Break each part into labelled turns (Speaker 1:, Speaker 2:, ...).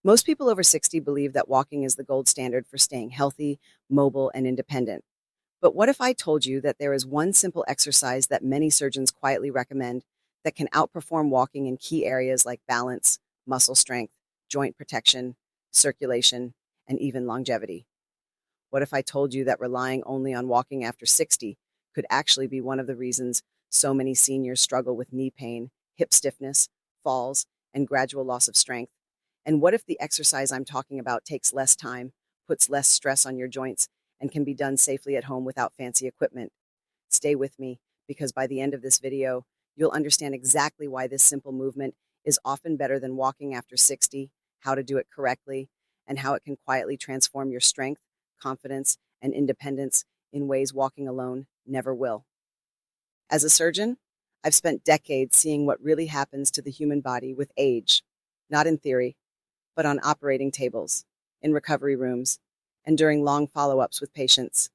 Speaker 1: Most people over 60 believe that walking is the gold standard for staying healthy, mobile, and independent. But what if I told you that there is one simple exercise that many surgeons quietly recommend that can outperform walking in key areas like balance, muscle strength, joint protection, circulation, and even longevity? What if I told you that relying only on walking after 60 could actually be one of the reasons so many seniors struggle with knee pain, hip stiffness, falls, and gradual loss of strength? And what if the exercise I'm talking about takes less time, puts less stress on your joints, and can be done safely at home without fancy equipment? Stay with me, because by the end of this video, you'll understand exactly why this simple movement is often better than walking after 60, how to do it correctly, and how it can quietly transform your strength, confidence, and independence in ways walking alone never will. As a surgeon, I've spent decades seeing what really happens to the human body with age, not in theory, but on operating tables, in recovery rooms, and during long follow-ups with patients.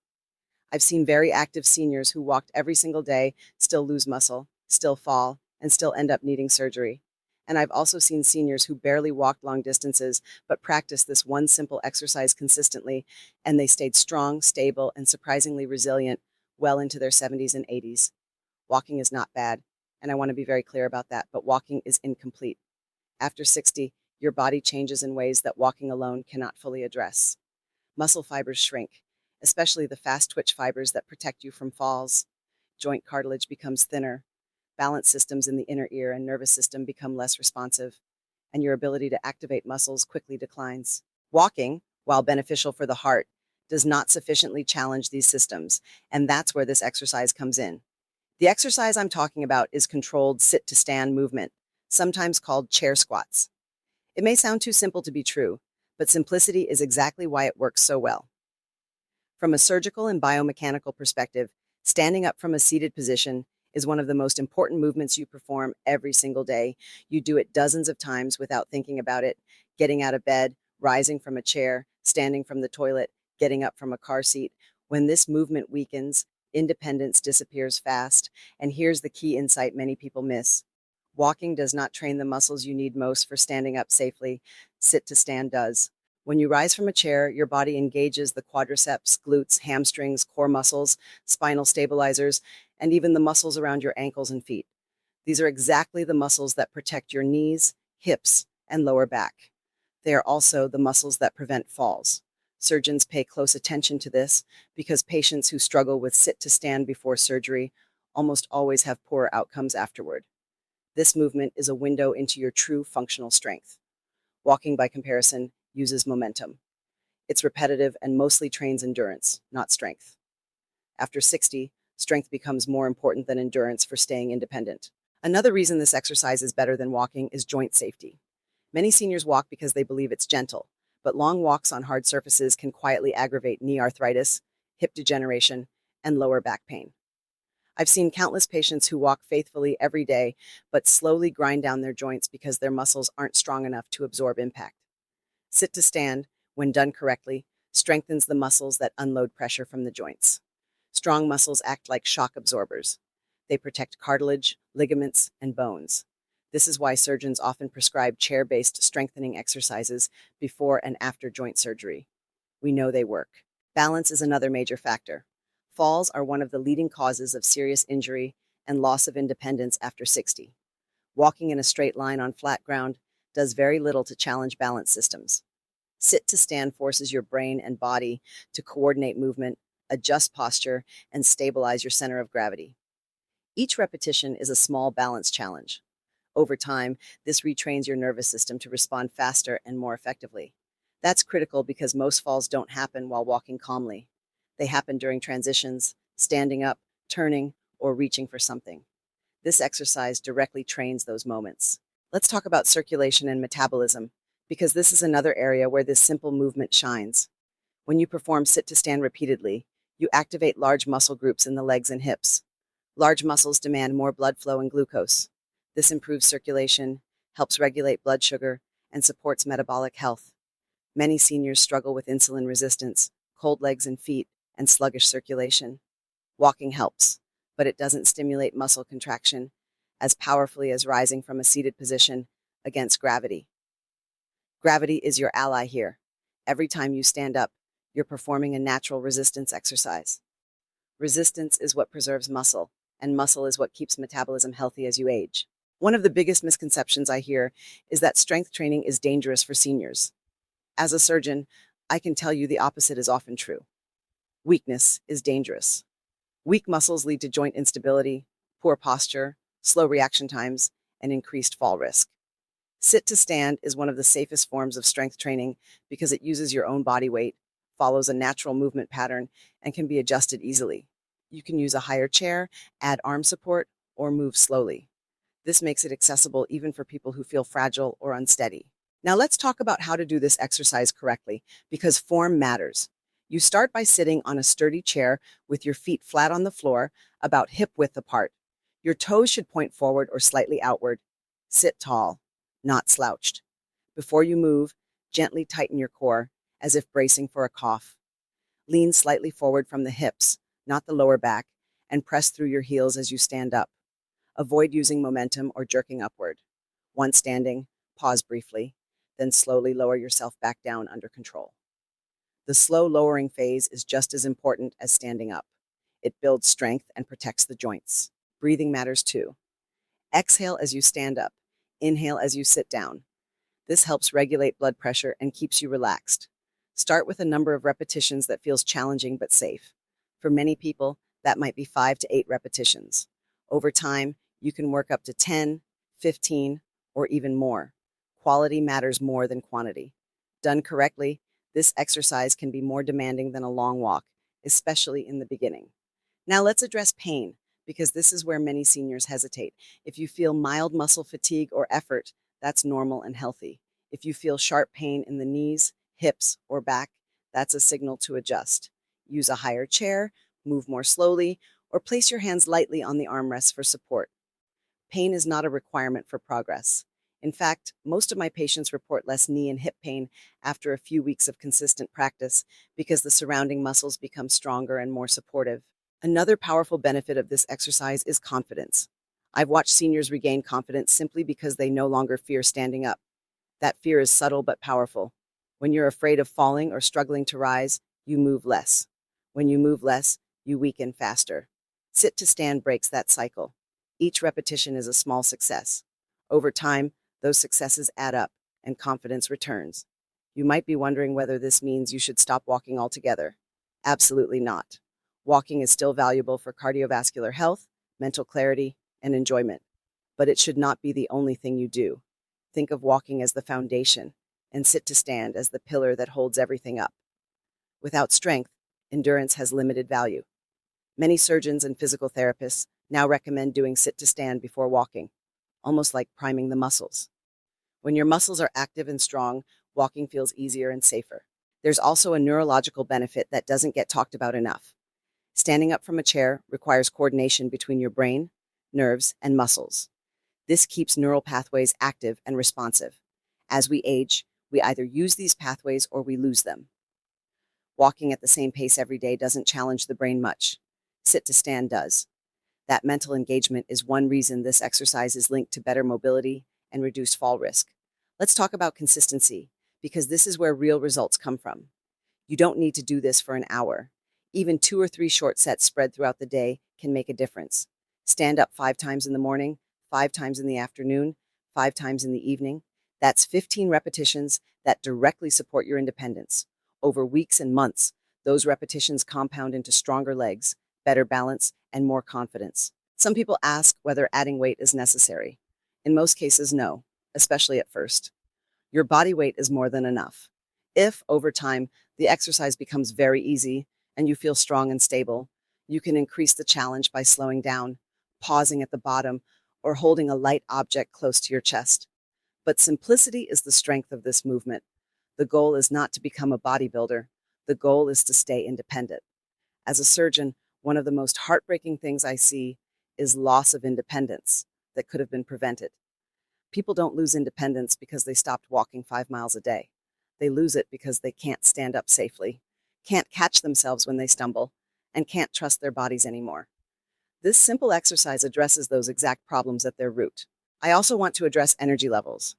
Speaker 1: I've seen very active seniors who walked every single day still lose muscle, still fall, and still end up needing surgery. And I've also seen seniors who barely walked long distances, but practiced this one simple exercise consistently, and they stayed strong, stable, and surprisingly resilient well into their 70s and 80s. Walking is not bad, and I want to be very clear about that, but walking is incomplete. After 60, your body changes in ways that walking alone cannot fully address. Muscle fibers shrink, especially the fast twitch fibers that protect you from falls. Joint cartilage becomes thinner. Balance systems in the inner ear and nervous system become less responsive, and your ability to activate muscles quickly declines. Walking, while beneficial for the heart, does not sufficiently challenge these systems, and that's where this exercise comes in. The exercise I'm talking about is controlled sit-to-stand movement, sometimes called chair squats. It may sound too simple to be true, but simplicity is exactly why it works so well. From a surgical and biomechanical perspective, standing up from a seated position is one of the most important movements you perform every single day. You do it dozens of times without thinking about it, getting out of bed, rising from a chair, standing from the toilet, getting up from a car seat. When this movement weakens, independence disappears fast, and here's the key insight many people miss. Walking does not train the muscles you need most for standing up safely. Sit to stand does. When you rise from a chair, your body engages the quadriceps, glutes, hamstrings, core muscles, spinal stabilizers, and even the muscles around your ankles and feet. These are exactly the muscles that protect your knees, hips, and lower back. They are also the muscles that prevent falls. Surgeons pay close attention to this because patients who struggle with sit to stand before surgery almost always have poorer outcomes afterward. This movement is a window into your true functional strength. Walking, by comparison, uses momentum. It's repetitive and mostly trains endurance, not strength. After 60, strength becomes more important than endurance for staying independent. Another reason this exercise is better than walking is joint safety. Many seniors walk because they believe it's gentle, but long walks on hard surfaces can quietly aggravate knee arthritis, hip degeneration, and lower back pain. I've seen countless patients who walk faithfully every day, but slowly grind down their joints because their muscles aren't strong enough to absorb impact. Sit to stand, when done correctly, strengthens the muscles that unload pressure from the joints. Strong muscles act like shock absorbers. They protect cartilage, ligaments, and bones. This is why surgeons often prescribe chair-based strengthening exercises before and after joint surgery. We know they work. Balance is another major factor. Falls are one of the leading causes of serious injury and loss of independence after 60. Walking in a straight line on flat ground does very little to challenge balance systems. Sit to stand forces your brain and body to coordinate movement, adjust posture, and stabilize your center of gravity. Each repetition is a small balance challenge. Over time, this retrains your nervous system to respond faster and more effectively. That's critical because most falls don't happen while walking calmly. They happen during transitions, standing up, turning, or reaching for something. This exercise directly trains those moments. Let's talk about circulation and metabolism, because this is another area where this simple movement shines. When you perform sit to stand repeatedly, you activate large muscle groups in the legs and hips. Large muscles demand more blood flow and glucose. This improves circulation, helps regulate blood sugar, and supports metabolic health. Many seniors struggle with insulin resistance, cold legs and feet, and sluggish circulation. Walking helps, but it doesn't stimulate muscle contraction as powerfully as rising from a seated position against gravity. Gravity is your ally here. Every time you stand up, you're performing a natural resistance exercise. Resistance is what preserves muscle, and muscle is what keeps metabolism healthy as you age. One of the biggest misconceptions I hear is that strength training is dangerous for seniors. As a surgeon, I can tell you the opposite is often true. Weakness is dangerous. Weak muscles lead to joint instability, poor posture, slow reaction times, and increased fall risk. Sit to stand is one of the safest forms of strength training because it uses your own body weight, follows a natural movement pattern, and can be adjusted easily. You can use a higher chair, add arm support, or move slowly. This makes it accessible even for people who feel fragile or unsteady. Now let's talk about how to do this exercise correctly, because form matters. You start by sitting on a sturdy chair with your feet flat on the floor, about hip width apart. Your toes should point forward or slightly outward. Sit tall, not slouched. Before you move, gently tighten your core, as if bracing for a cough. Lean slightly forward from the hips, not the lower back, and press through your heels as you stand up. Avoid using momentum or jerking upward. Once standing, pause briefly, then slowly lower yourself back down under control. The slow lowering phase is just as important as standing up. It builds strength and protects the joints. Breathing matters too. Exhale as you stand up. Inhale as you sit down. This helps regulate blood pressure and keeps you relaxed. Start with a number of repetitions that feels challenging but safe. For many people, that might be 5 to 8 repetitions. Over time, you can work up to 10, 15, or even more. Quality matters more than quantity. Done correctly, this exercise can be more demanding than a long walk, especially in the beginning. Now let's address pain, because this is where many seniors hesitate. If you feel mild muscle fatigue or effort, that's normal and healthy. If you feel sharp pain in the knees, hips, or back, that's a signal to adjust. Use a higher chair, move more slowly, or place your hands lightly on the armrests for support. Pain is not a requirement for progress. In fact, most of my patients report less knee and hip pain after a few weeks of consistent practice because the surrounding muscles become stronger and more supportive. Another powerful benefit of this exercise is confidence. I've watched seniors regain confidence simply because they no longer fear standing up. That fear is subtle but powerful. When you're afraid of falling or struggling to rise, you move less. When you move less, you weaken faster. Sit to stand breaks that cycle. Each repetition is a small success. Over time, those successes add up and confidence returns. You might be wondering whether this means you should stop walking altogether. Absolutely not. Walking is still valuable for cardiovascular health, mental clarity, and enjoyment. But it should not be the only thing you do. Think of walking as the foundation and sit to stand as the pillar that holds everything up. Without strength, endurance has limited value. Many surgeons and physical therapists now recommend doing sit to stand before walking, almost like priming the muscles. When your muscles are active and strong, walking feels easier and safer. There's also a neurological benefit that doesn't get talked about enough. Standing up from a chair requires coordination between your brain, nerves, and muscles. This keeps neural pathways active and responsive. As we age, we either use these pathways or we lose them. Walking at the same pace every day doesn't challenge the brain much. Sit to stand does. That mental engagement is one reason this exercise is linked to better mobility and reduced fall risk. Let's talk about consistency, because this is where real results come from. You don't need to do this for an hour. Even 2 or 3 short sets spread throughout the day can make a difference. Stand up 5 times in the morning, 5 times in the afternoon, 5 times in the evening. That's 15 repetitions that directly support your independence. Over weeks and months, those repetitions compound into stronger legs, better balance, and more confidence. Some people ask whether adding weight is necessary. In most cases, no, especially at first. Your body weight is more than enough. If, over time, the exercise becomes very easy and you feel strong and stable, you can increase the challenge by slowing down, pausing at the bottom, or holding a light object close to your chest. But simplicity is the strength of this movement. The goal is not to become a bodybuilder. The goal is to stay independent. As a surgeon, one of the most heartbreaking things I see is loss of independence that could have been prevented. People don't lose independence because they stopped walking 5 miles a day. They lose it because they can't stand up safely, can't catch themselves when they stumble, and can't trust their bodies anymore. This simple exercise addresses those exact problems at their root. I also want to address energy levels.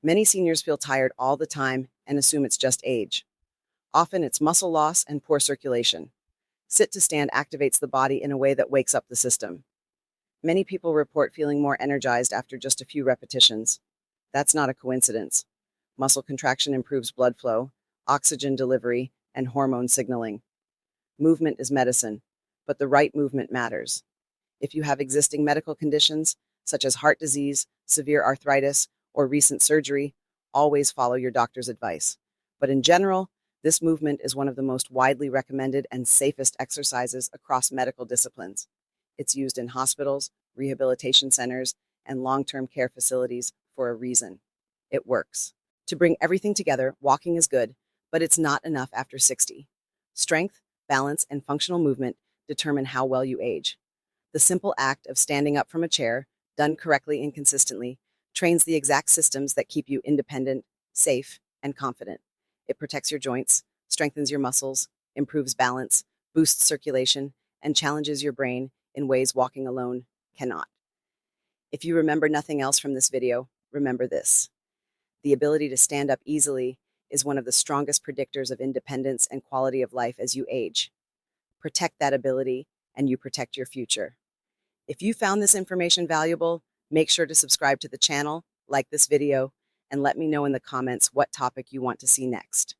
Speaker 1: Many seniors feel tired all the time and assume it's just age. Often it's muscle loss and poor circulation. Sit to stand activates the body in a way that wakes up the system. Many people report feeling more energized after just a few repetitions. That's not a coincidence. Muscle contraction improves blood flow, oxygen delivery, and hormone signaling. Movement is medicine, but the right movement matters. If you have existing medical conditions, such as heart disease, severe arthritis, or recent surgery, always follow your doctor's advice. But in general, this movement is one of the most widely recommended and safest exercises across medical disciplines. It's used in hospitals, rehabilitation centers, and long-term care facilities for a reason. It works. To bring everything together, walking is good, but it's not enough after 60. Strength, balance, and functional movement determine how well you age. The simple act of standing up from a chair, done correctly and consistently, trains the exact systems that keep you independent, safe, and confident. It protects your joints, strengthens your muscles, improves balance, boosts circulation, and challenges your brain in ways walking alone cannot. If you remember nothing else from this video, remember this. The ability to stand up easily is one of the strongest predictors of independence and quality of life as you age. Protect that ability, and you protect your future. If you found this information valuable, make sure to subscribe to the channel, like this video, and let me know in the comments what topic you want to see next.